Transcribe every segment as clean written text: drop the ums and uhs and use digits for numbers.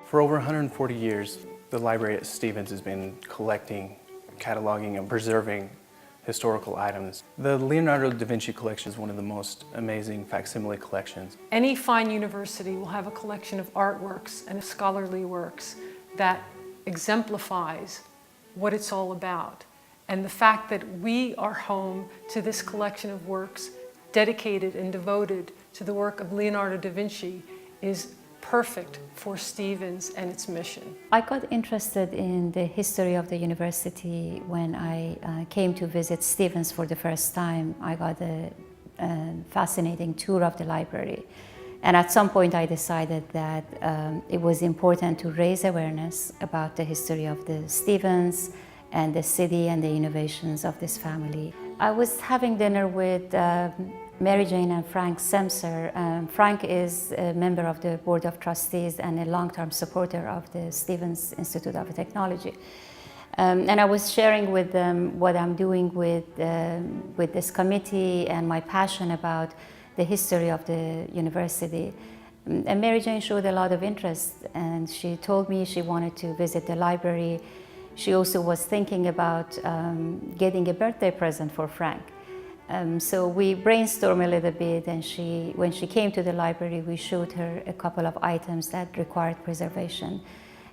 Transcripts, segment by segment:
For over 140 years, the library at Stevens has been collecting, cataloging, and preserving historical items. The Leonardo da Vinci collection is one of the most amazing facsimile collections. Any fine university will have a collection of artworks and scholarly works that exemplifies what it's all about. And the fact that we are home to this collection of works dedicated and devoted to the work of Leonardo da Vinci is perfect for Stevens and its mission. I got interested in the history of the university when I came to visit Stevens for the first time. I got a fascinating tour of the library. And at some point I decided that it was important to raise awareness about the history of the Stevens and the city and the innovations of this family. I was having dinner with Mary Jane and Frank Semser. Frank is a member of the Board of Trustees and a long-term supporter of the Stevens Institute of Technology. And I was sharing with them what I'm doing with this committee and my passion about the history of the university. And Mary Jane showed a lot of interest, and she told me she wanted to visit the library. She also was thinking about getting a birthday present for Frank. So we brainstormed a little bit, and when she came to the library, we showed her a couple of items that required preservation,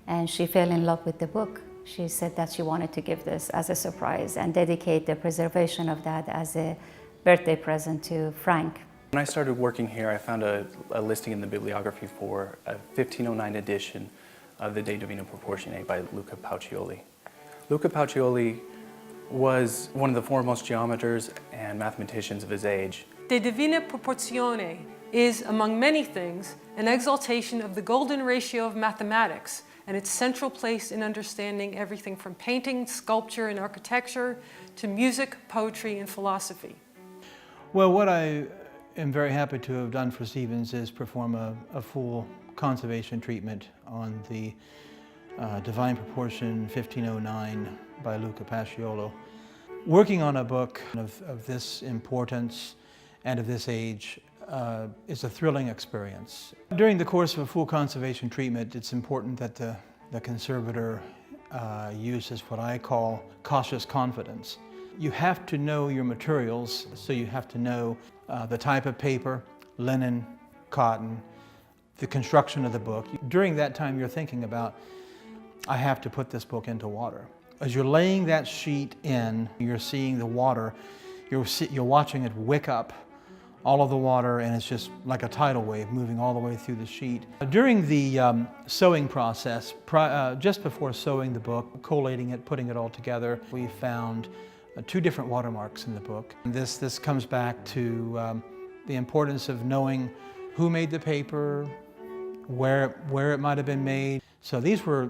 and she fell in love with the book. She said that she wanted to give this as a surprise and dedicate the preservation of that as a birthday present to Frank. When I started working here, I found a listing in the bibliography for a 1509 edition of the De Divina Proportione by Luca Pacioli. Luca Pacioli was one of the foremost geometers and mathematicians of his age. De Divina Proportione is, among many things, an exaltation of the golden ratio of mathematics and its central place in understanding everything from painting, sculpture, and architecture to music, poetry, and philosophy. Well, what I am very happy to have done for Stevens is perform a full conservation treatment on the Divine Proportion 1509 by Luca Paciolo. Working on a book of this importance and of this age is a thrilling experience. During the course of a full conservation treatment, it's important that the conservator uses what I call cautious confidence. You have to know your materials, so you have to know the type of paper, linen, cotton, the construction of the book. During that time, you're thinking about, I have to put this book into water. As you're laying that sheet in, you're seeing the water, you're watching it wick up all of the water, and it's just like a tidal wave moving all the way through the sheet. During the sewing process, just before sewing the book, collating it, putting it all together, we found two different watermarks in the book. This comes back to the importance of knowing who made the paper, where it might have been made. So these were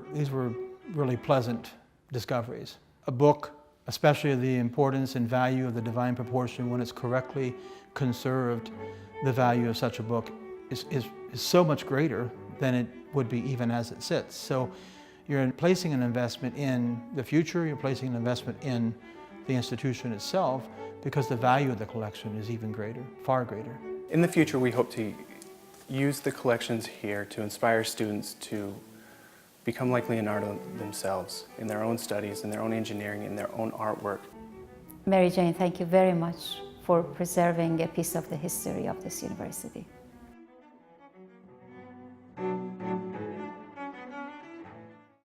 really pleasant discoveries. A book, especially the importance and value of the Divine Proportion when it's correctly conserved, the value of such a book is so much greater than it would be even as it sits. So you're placing an investment in the future, you're placing an investment in the institution itself, because the value of the collection is even greater, far greater. In the future, we hope to use the collections here to inspire students to become like Leonardo themselves in their own studies, in their own engineering, in their own artwork. Mary Jane, thank you very much for preserving a piece of the history of this university.